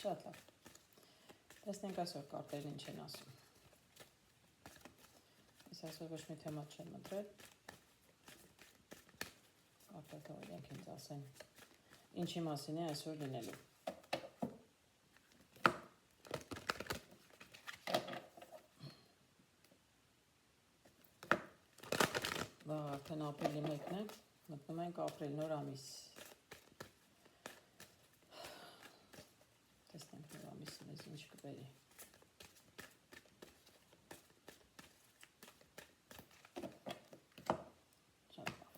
Շատ լավ։ Տեսնենք այսօր կարտերն ինչ են ասում։ Ես այսօր ոչ մի թեմա չեմ ընտրել։ Կարտը թողնենք ինձ ասեն ինչի մասին է այսօր լինելու։ Վաղ արդեն ապրիլի 1-ն է, մտնում ենք ապրիլ նոր ամիս։ Տեսնենք նոր ամիսը մեզ ինչ կբերի։ Շատ լավ։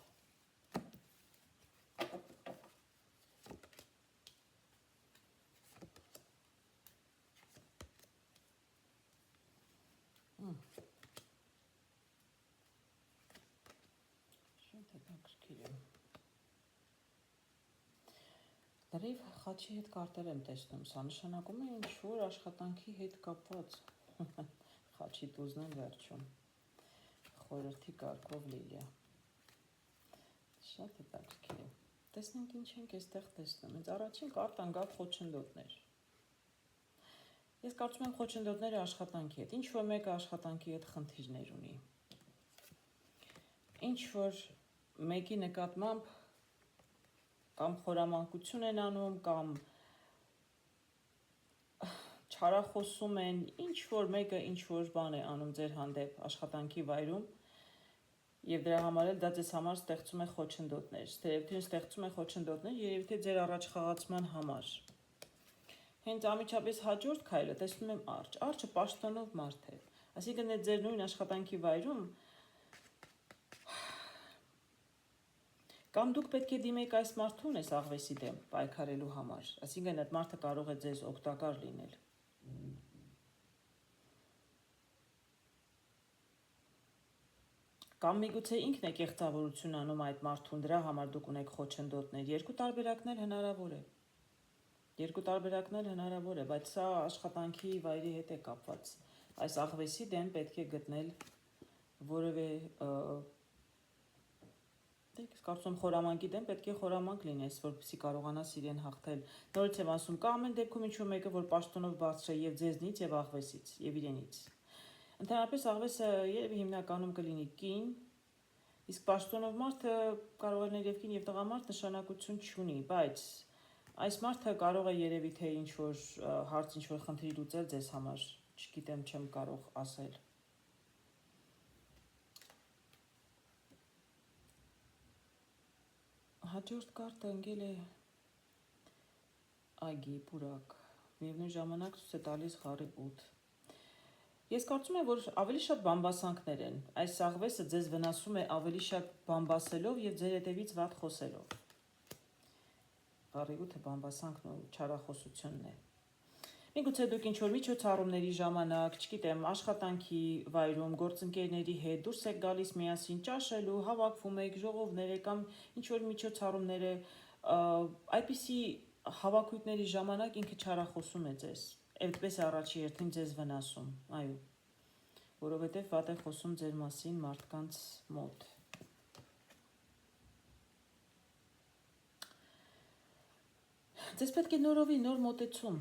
Շատ հետաքրքիր է։ Լրիվ խաչի հետ կարտեր եմ տեսնում, սա նշանակում է ինչ-որ աշխատանքի հետ կապված։ Խաչի տուզն են վերջում։ Խորհրդի կարգով Լիլիա։ Շատ հետաքրքիր է։ Տեսնենք ինչ ենք այստեղ տեսնում։ Ինձ առաջին կարտան գավ խոչընդոտներ։ Ես կարծում եմ խոչընդոտները աշխատանքի հետ։ Ինչ-որ մեկը աշխատանքի հետ խնդիրներ ունի։ Ինչ-որ մեկի նկատմամբ կամ խորամանկություն են անում, կամ չարախոսում են, ինչ-որ մեկը ինչ-որ բան է անում ձեր հանդեպ աշխատանքի վայրում, և դրա համար էլ դա ձեզ համար ստեղծում է խոչընդոտներ։ Երևի թե ստեղծում է խոչընդոտներ, երևի թե ձեր առաջխաղացման համար։ Հենց ամիջապես հաջորդ քայլը տեսնում եմ արջ։ Արջը պաշտոնով մարդ է։ Այսինքն ձեր նույն աշխատանքի վայրում կամ դուք պետք է դիմեք այս մարդուն այս աղվեսի դեմ պայքարելու համար, այսինքն այդ մարդը կարող է ձեզ օգտակար լինել։ Կամ միգուցե ինքն է կեղծավորություն անում այդ մարդուն, դրա համար դուք ունեք խոչընդոտներ։ Երկու տարբերակներ հնարավոր է, բայց սա աշխատանքի վայրի հետ է կապված։ Այս աղվեսի դեմ պետք է գտնել որևէ կարծում խորամանկի դեմ պետք է խորամանկ լինես, որպեսզի կարողանաս իրեն հաղթել։ Նորից եմ ասում, կա ամեն դեպքում ինչ-որ մեկը, որ պաշտոնով բարձր է եւ ձեզնից, եւ աղվեսից, եւ իրենից։ Ընդհանրապես աղվեսը երևի հիմնականում կլինի կին, իսկ պաշտոնով մարդը կարող է ներև կին եւ տղամարդ նշանակություն չունի, բայց այս մարդը կարող է երևի թե ինչ-որ հարց, ինչ-որ խնդրի լուծել ձեզ համար, չգիտեմ, չեմ կարող ասել։ Հաջորդ կարտը ընկել է այգի, պուրակ, միևնույն ժամանակ ցույց է տալիս խառի 8։ Ես կարծում եմ, որ ավելի շատ բամբասանքներ են։ Այս աղվեսը ձեզ վնասում է ավելի շատ բամբասելով եւ ձեր հետևից վատ խոսելով։ Խառի 8-ը բամբասանքն ու չարախոսությունն է։ Միգուցե դուք ինչ-որ միջոցառումների ժամանակ, չգիտեմ, աշխատանքի վայրում, գործընկերների հետ դուրս եք գալիս միասին ճաշելու, հավաքվում եք, ժողովներ եք կամ ինչ-որ միջոցառումներ է, այդպիսի հավաքույթների ժամանակ ինքը չարախոսում է ձեզ, այդպես է առաջի հերթին ձեզ վնասում, այո, որովհետև վատ է խոսում ձեր մասին մարդկանց մոտ։ Ձեզ պետք է նորովի նոր մոտեցում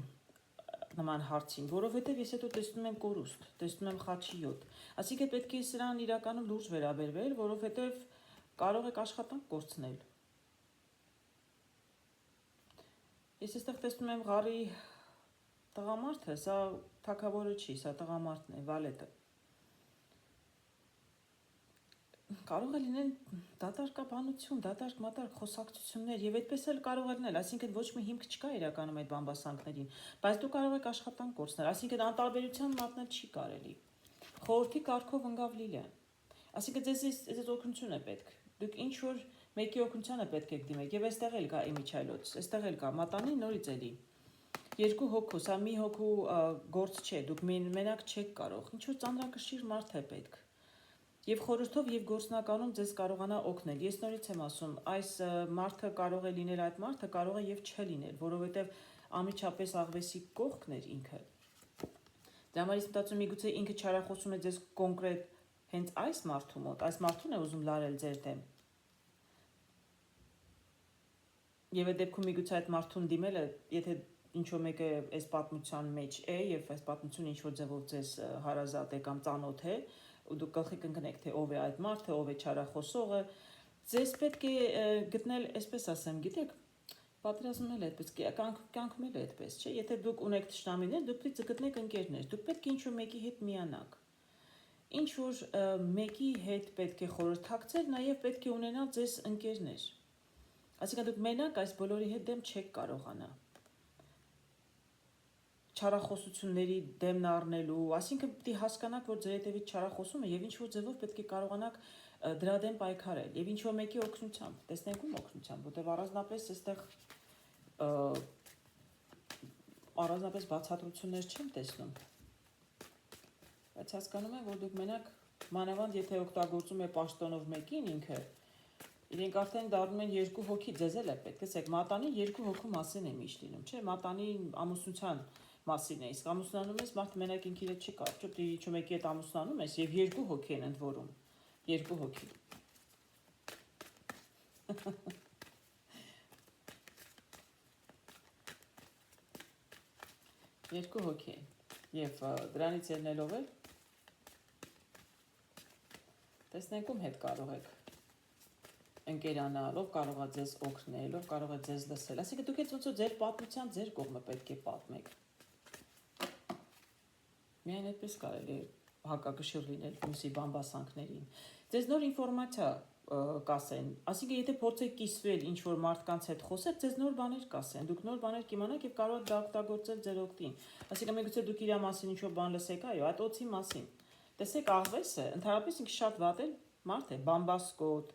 նման հարցին, որովհետև ես հետո տեսնում եմ կորուստ, տեսնում եմ խաչի 7, այսինքն պետք է սրան իրականում լուրջ վերաբերվել, որովհետև կարող եք աշխատանք կորցնել։ Ես այստեղ տեսնում եմ ղարի տղամարդը, սա թագավորը չի, սա տղամարդն է, վալետը։ Կարող է լինել դատարկաբանություն, դատարկ-մատարկ խոսակցություններ եւ այդպես էլ կարող է լինել, այսինքն ոչ մի հիմք չկա իրականում այդ բամբասանքներին, բայց դու կարող եք աշխատանք կորցնել, այսինքն անտարբերության մատնել չի կարելի։ Խորհրդի կարգով ընկավ Լիլիան։ Այսինքն ձեզ օգնություն է պետք։ Դուք ինչ որ մեկի օգնությանը պետք է դիմեք եւ այստեղ էլ կա իմիջայլոց, այստեղ էլ կա մատանի նորից էլի։ Երկու հոգու, սա մի հոգու գործ չէ, դուք մենակ չեք կարող, ինչ որ ծանրակշիռ մարդ է պետք։ Եվ խորհրդով եւ գործնականում ձեզ կարողանա օգնել։ Ես նորից եմ ասում, այս մարդը կարող է լինել այդ մարդը, կարող է եւ չլինել, որովհետեւ անմիջապես աղվեսի կողքն էր ինքը։ Դրա համար ես մտածում միգուցե ինքը չարախոսում է ձեզ կոնկրետ հենց այս մարդու մոտ, այս մարդուն է ուզում լարել ձեր դեմ։ Եվ այդ դեպքում միգուցե այդ մարդուն դիմելը, եթե ինչ-որ մեկը այս պատմության մեջ է եւ այս պատմությունը ինչ-որ ձևով ձեզ հարազատ է կամ ծանոթ է, ու դուք գլխի կընկնեք, թե ով է այդ մարդը, ով է չարախոսողը, ձեզ պետք է գտնել, այսպես ասեմ, գիտեք, պատերազմն էլ այդպես, կյանքում էլ այդպես, չէ՞, եթե դուք ունեք թշնամիներ, դուք պետք է գտնեք ընկերներ, դուք պետք է ինչ-որ մեկի հետ միանաք։ Ինչ-որ մեկի հետ պետք է խորհրդակցել, նաև պետք է ունենալ ձեզ ընկերներ։ Այսինքն դուք մենակ այս բոլորի հետ դեմ չեք կարողանա։ Չարախոսությունների դեմն առնելու, այսինքն պետք է հասկանաք, որ ձեր հետևից չարախոսում է եւ ինչ-որ ձևով պետք է կարողանաք դրա դեմ պայքարել եւ ինչ-որ մեկի օգնությամբ, տեսնենք ում օգնությամբ, որտեղ առանձնապես այստեղ առանձնապես բացատրություններ չեմ տեսնում, բայց հասկանում եմ, որ դուք մենակ մանավանդ եթե օգտագործում է պաշտոնով մեկին ինքը, իրենք արդեն դառնում են երկու հոգի, ձեզ էլ է պետք, տեսեք, մատանի երկու հոգու մասին է միշտ լինում, չէ՞, մատանի ամուսնության մասին է, իսկ ամուսնանում ես մարդը մենակ ինքն իր չի կարող, չէ՞, ինչ-որ մեկի հետ ամուսնանում ես եւ երկու հոգի են ընդ որում, երկու հոգի։ Երկու հոգի են եւ դրանից ելնելով էլ տեսնենք ում հետ կարող եք ընկերանալ, ով կարող է ձեզ օգնել, ով կարող է ձեզ լսել, այսինքն դուք ոնց որ ձեր պատմության ձեր կողմը պետք է պատմեք։ Միայն այդպես կարելի է հակակշիռ լինել մյուսի բամբասանքներին։ Ձեզ նոր ինֆորմացիա կասեն, այսինքն եթե փորձեք կիսվել ինչ-որ մարդկանց հետ խոսել, ձեզ նոր բաներ կասեն, դուք նոր բաներ կիմանաք եւ կարող եք դա օգտագործել ձեր օգտին։ Այսինքն միգուցե դուք իր մասին ինչ-որ բան լսեք, այո, այդ օծի մասին։ Տեսեք, աղվեսը ընդհանրապես ինքը շատ վատ է մարդ է, բամբասկոտ,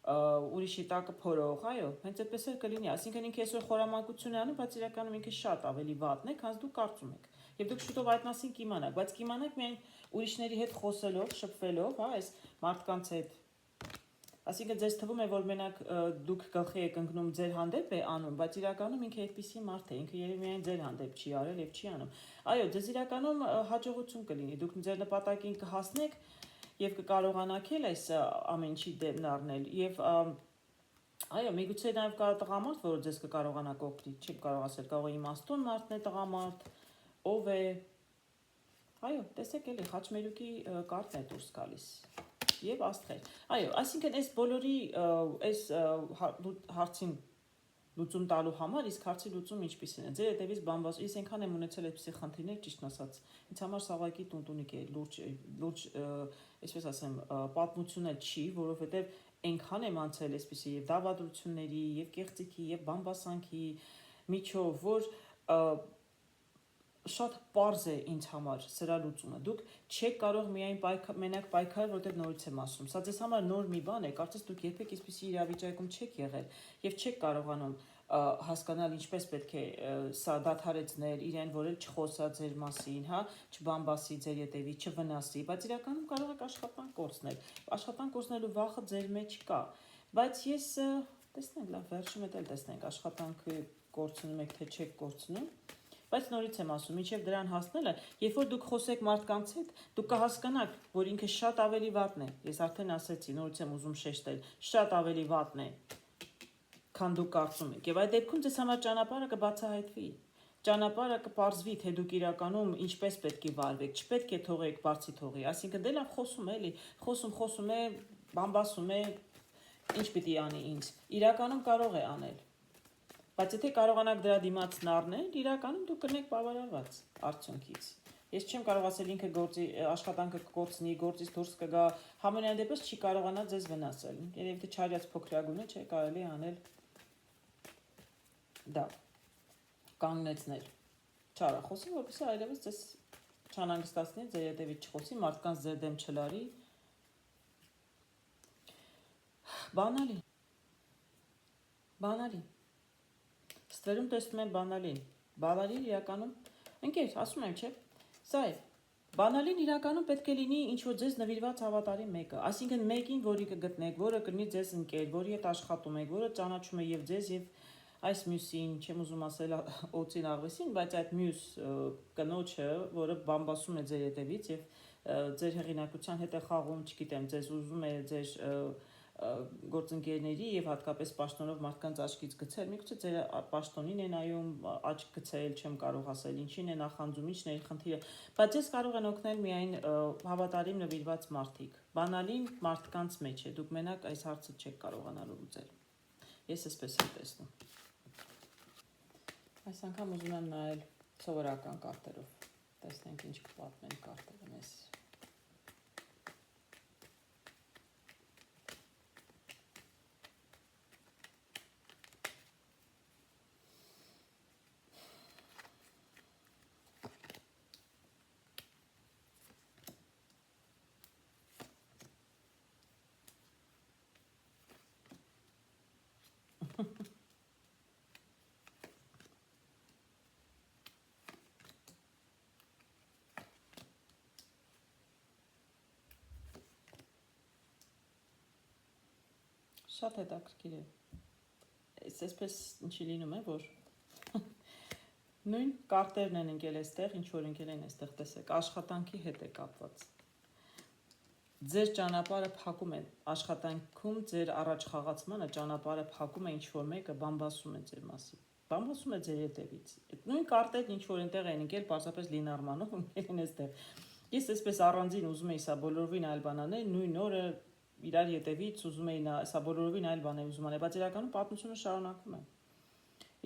ուրիշի տակը փորող, այո, հենց այդպես էլ կլինի, այսինքն ինքը այսօր խորամանկություն է անում, բայց իրականում ինքը շատ ավելի վատն է, քան դուք կարծում եք։ Եվ դուք շուտով այդ մասին կիմանաք, բայց կիմանաք միայն ուրիշների հետ խոսելով, շփվելով, հա, այս մարդկանց հետ։ Այսինքն ձեզ թվում է, որ մենակ դուք գլխի եք ընկնում ձեր հանդեպ է անում, բայց իրականում ինքը այդպիսի մարդ է, ինքը երևի միայն ձեր հանդեպ չի արել եւ չի անում։ Այո, ձեզ իրականում հաջողություն կլինի, դուք ձեր նպատակին կհասնեք եւ կկարողանաք էլ այս ամեն ինչի դեմն առնել եւ այո, միգուցե նաեւ կա տղամարդ, որը ձեզ կկարողանա կօգնի, չի կարող ասել, կարող է իմաստուն մարդն է տղամարդ, ով է։ Այո, տեսեք էլի խաչմերուկի կարտն է դուրս գալիս եւ աստղեր։ Այո, այսինքն այս բոլորի այս հարցին լուծում տալու համար, իսկ հարցի լուծում ինչպիսին է։ Ձեր հետևից բամբաս, ես այնքան եմ ունեցել այդպիսի խնդիրներ, ճիշտ ասած, ինձ համար սաղայքի տունտունիկ է, լուրջ, այսպես ասեմ, պատմություն էլ չի, որովհետեւ այնքան եմ անցել այսպիսի եւ դավադրությունների, եւ կեղծիքի, եւ բամբասանքի միջով, որ շատ պարզ է ինձ համար սրա լուծումը։ Դուք չեք կարող միայն մենակ պայքարել, որտեղ նորից եմ ասում։ Սա ձեզ համար նոր մի բան է, կարծես դուք երբեք այսպիսի իրավիճակում չեք եղել եւ չեք կարողանում հասկանալ ինչպես պետք է սա դադարեցնել, իրեն որ էլ չխոսա ձեր մասին, հա, չբամբասի ձեր ետևից, չվնասի, բայց իրականում կարող եք աշխատանք կորցնել։ Աշխատանք կորցնելու վախը ձեր մեջ կա, բայց ես տեսնենք, լավ, վերջում էլ տեսնենք աշխատանքը կորցնում եք թե չեք կորցնում։ Բայց նորից եմ ասում, մինչև դրան հասնելը, երբ որ դուք խոսեք մարդկանց հետ, դուք կհասկանաք, որ ինքը շատ ավելի վատն է։ Ես արդեն ասեցի, նորից եմ ուզում շեշտել, շատ ավելի վատն է, քան դուք կարծում եք։ Եվ այդ դեպքում ձեզ համար ճանապարհը կբացահայտվի։ Ճանապարհը կպարզվի, թե դուք իրականում ինչպես պետք է վարվեք, չպետք է թողեք բարձի թողի։ Այսինքն դե լավ խոսում է, էլի, խոսում է, բամբասում է, ինչ պիտի անի ինձ։ Իրականում կարող է անել։ Բայց եթե կարողանաք դրա դիմացն առնել, իրականում դուք կնեք բավարարված արդյունքից։ Ես չեմ կարող ասել ինքը գործի աշխատանքը կկորցնի, գործից դուրս կգա, համենայն դեպս չի կարողանա ձեզ վնասել։ Երևի թե չարյաց փոքրագույնը չէ կարելի անել դա կանգնեցնել չարախոսին, որպեսզի այլևս ձեզ չանհանգստացնի, ձեր հետևից չխոսի, մարդկանց ձեր դեմ չլարի։ Բանալի։ Ստվերում տեսնում եմ բանալին իրականում, ընկեր, ասում եմ, չէ, սա է, բանալին իրականում պետք է լինի ինչ-որ ձեզ նվիրված հավատարի մեկը, այսինքն մեկին, որի կգտնեք, որը կլինի ձեզ ընկեր, որի հետ աշխատում եք, որը ճանաչում է եւ ձեզ եւ այս մյուսին, չեմ ուզում ասել օծին աղվեսին, բայց այդ մյուս կնոջը, որը բամբասում է ձեր հետևից եւ ձեր հեղինակության հետ է խաղում, չգիտեմ, ձեզ ուզում է ձեր գործընկերների եւ հատկապես պաշտոնով մարդկանց աչքից գցել։ Միգուցե ձեր պաշտոնին է նայում, աչք գցել, չեմ կարող ասել, ինչին է նախանձում, ինչն է խնդիրը, բայց ես կարող եմ օգնել միայն հավատարիմ նվիրված մարդիկ։ Բանալին մարդկանց մեջ է, դուք մենակ այս հարցը չեք կարողանալու լուծել։ Ես էսպես եմ տեսնում։ Այս անգամ ուզում եմ նայել սովորական կարտերով։ Տեսնենք ինչ կպատմեն կարտերը մեզ։ Շատ հետաքրքիր է։ Այսպես ինչի լինում է, որ նույն կարտերն են ընկել այստեղ, ինչ որ ընկել են այստեղ, տեսեք, աշխատանքի հետ է կապված։ Ձեր ճանապարհը փակում է աշխատանքում, ձեր առաջ խաղացմանը ճանապարհը փակում է, ինչ որ մեկը բամբասում է ձեր մասին։ Բամբասում է ձեր հետևից։ Այդ նույն կարտերն ինչ որ այնտեղ են ընկել, պարզապես լինարմանով ընկել են այստեղ։ Ես այսպես առանձին ուզում էի սա բոլորովին այլ բան անել, նույն օրը իրար հետևից ուզում էի սա բոլորովին այլ բան է ուզում անել, բայց իրականում պատմությունը շարունակվում է։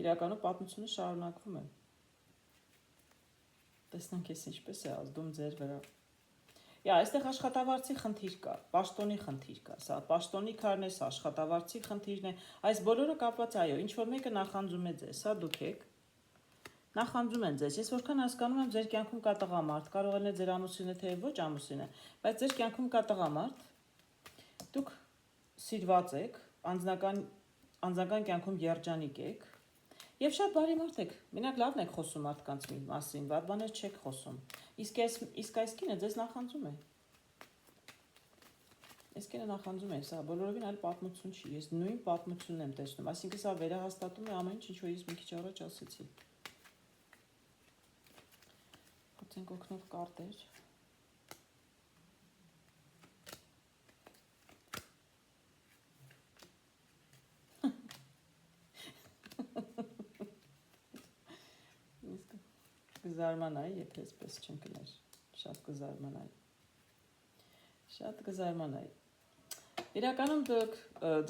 Իրականում պատմությունը շարունակվում է։ Տեսնենք ես ինչպես է ազդում ձեր վրա։ Այստեղ աշխատավարձի խնդիր կա, պաշտոնի խնդիր կա, սա պաշտոնի քարն է, սա աշխատավարձի խնդիրն է, այս բոլորը կապված այո, ինչ որ մեկը նախանձում է ձեզ, սա դուք եք, նախանձում են ձեզ, ես որքան հասկանում եմ ձեր կյանքում կա տղամարդ, կարող է ձեր ամուսինը թե ոչ ամուսինը, բայց ձեր կյանքում կա տղամարդ, դուք սիրված եք, անձնական կյանքում երջանիկ եք, եւ շատ բարի մարդ եք, մենակ լավն եք խոսում մարդկանց մասին, վատ բաներ չեք խոսում, իսկ այս կինը ձեզ նախանձում է, այս կինը նախանձում է, սա բոլորովին այլ պատմություն չի, ես նույն պատմությունն եմ տեսնում, այսինքն սա վերահաստատում է ամեն ինչ, որ ես մի քիչ առաջ ասեցի, խոցենք օգնող կարտեր, կզարմանայի, եթե այսպես չընկներ, շատ կզարմանայի, իրականում դուք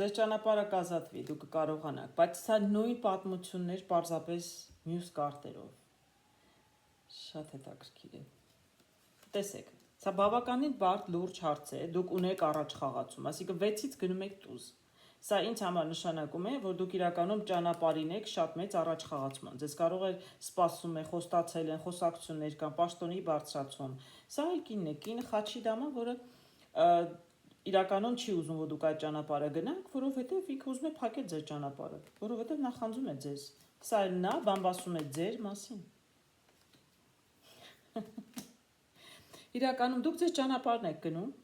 ձեր ճանապարհը կազատվի, դուք կկարողանաք, բայց սա նույն պատմություններ պարզապես մյուս կարտերով, շատ հետաքրքիր է, տեսեք, սա բավականին բարդ լուրջ հարց է, դուք ունեք առաջ խաղացում, այսինքն 6-ից գնում եք տուզ, սա ինձ համար նշանակում է, որ դուք իրականում ճանապարհին եք շատ մեծ առաջ խաղացման, ձեզ կարող է սպասում է, խոստացել են, խոսակցություններ կան, պաշտոնի բարձրացում, սա այլ կինն է, կինը խաչի դամ է, որը իրականում չի ուզում, որ դուք այդ ճանապարհը գնաք, որովհետև ինքը ուզում է փակել ձեր ճանապարհը, որովհետև նախանձում է ձեզ, սա նա բամբասում է ձեր մասին, իրականում դուք ձեր ճանապարհն եք գնում,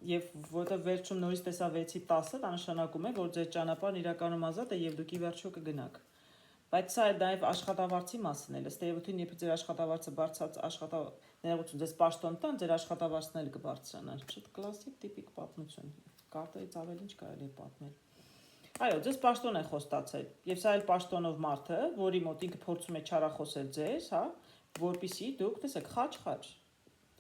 Եվ որտեղ վերջում նորից տեսա 6-ի 10-ը, դա նշանակում է, որ ձեր ճանապարհն իրականում ազատ է եւ դուք ի վերջո կգնաք։ Բայց սա նաեւ աշխատավարձի մասին է, ըստ էության, երբ ձեր աշխատավարձը բարձրացած ներողություն, ձեզ պաշտոն տան, ձեր աշխատավարձն էլ կբարձրանա։ Շատ կլասիկ տիպիկ պատմություն։ Կարտերից ավելի ինչ կարելի է պատմել։ Այո, ձեզ պաշտոն է խոստացել, եւ սա էլ պաշտոնով մարդը, որի մոտ ինքը փորձում է չարախոսել ձեզ, հա, որpիսի դուք տեսեք խաչ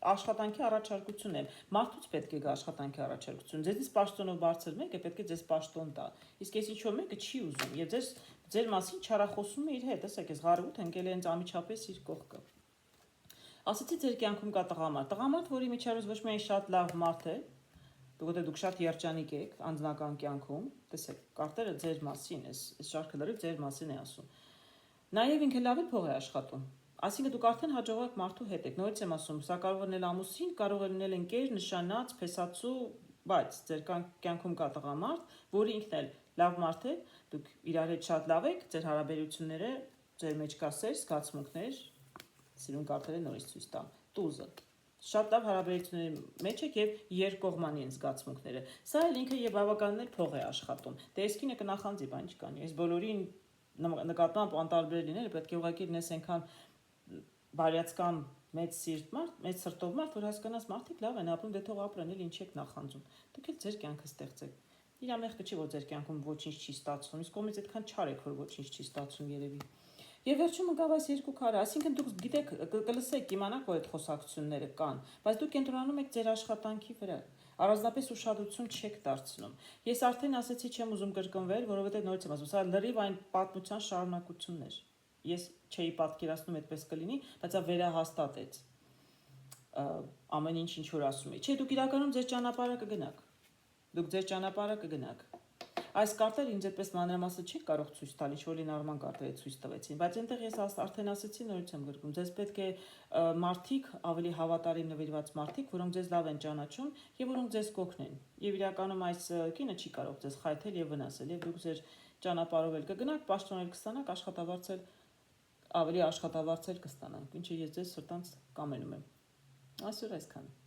աշխատանքի առաջարկություն է, մարդուց պետք է գա աշխատանքի առաջարկություն, ձեզից պաշտոնով բարձր մեկը պետք է ձեզ պաշտոն տա, իսկ ես ինչ-որ մեկը չի ուզում, եւ ձեր մասին չարախոսում է իր հետ, տեսեք, ես Ղարուտ ընկել է հենց ամիջապես իր կողքը։ Ասացի ձեր կյանքում կա տղամարդ, որի միջավայրում ոչ միայն շատ լավ մարդ է, դուք շատ երջանիկ եք անձնական կյանքում, տեսեք, կարտերը ձեր մասին, այս շարքը լրիվ ձեր մասին է ասում։ Նաեւ ինքը լավ է փող է աշխատում։ Այսինքն դուք արդեն հաջողակ մարդու հետ եք, նորից եմ ասում, սա կարող է լինել ամուսին, կարող է լինել ընկեր, նշանած, փեսացու, բայց ձեր կյանքում կա տղամարդ, որը ինքն էլ լավ մարդ է, դուք իրար հետ շատ լավ եք, ձեր հարաբերությունները, ձեր մեջ կա սեր, զգացմունքներ, սիրուն կարտերը նորից ցույց տամ, տուզը։ Շատ լավ հարաբերությունների մեջ եք եւ երկկողմանի են զգացմունքները։ Սա էլ ինքը եւ բավականին փող է աշխատում։ Դե այս կինը կնախանձի, բան չկանի։ Այս բոլորին նկատմամբ անտարբեր լինելը պետք է ուղղակի լինես այնքան բարյացկամ մեծ սրտով մարդ, որ հասկանաս մարդիկ լավ են ապրում, դե թող ապրեն, էլ ինչ եք նախանձում։ Դուք էլ ձեր կյանքը ստեղծեք։ Իր մեղքը չի, որ ձեր կյանքում ոչինչ չի ստացվում, իսկ կողմից այդքան չար եք, որ ոչինչ չի ստացվում երևի։ Եվ վերջում ընկավ այս երկու քարը, այսինքն դուք գիտեք, կլսեք, իմանաք, որ այդ խոսակցությունները կան, բայց դուք կենտրոնանում եք ձեր աշխատանքի վրա։ Առանձնապես ուշադրություն չեք դարձնում։ Ես արդեն ասացի, չեմ ուզում կրկնվել, որովհետև նորից եմ ասում, սա լրիվ այն պատմության շարունակությունն էր։ Ես չէի պատկերացնում այդպես կլինի, բայց դա վերահաստատեց ամեն ինչ որ ասում էի։ Չէ, դուք իրականում ձեր ճանապարհը կգնաք։ Դուք ձեր ճանապարհը կգնաք։ Այս կարտերը ինձ այդպես մանրամասը չի կարող ցույց տալ, ինչ որ նորմալ կարտերը ցույց տվեցին, բայց այնտեղ ես արդեն ասացի, նորից եմ գրկում, ձեզ պետք է մարդիկ, ավելի հավատարիմ նվիրված մարդիկ, որոնք ձեզ լավ են ճանաչում եւ որոնք ձեզ կօգնեն։ Եվ իրականում այս կինը չի կարող ձեզ խայթել եւ վնասել, եւ դուք ձեր ճանապարհով էլ կգնաք, պաշտոնել կստանաք, աշխատավարձել ավելի աշխատավարձել կստանաք, ինչը ես ձեզ սրտանց կամենում եմ։ Այսօր այսքանը։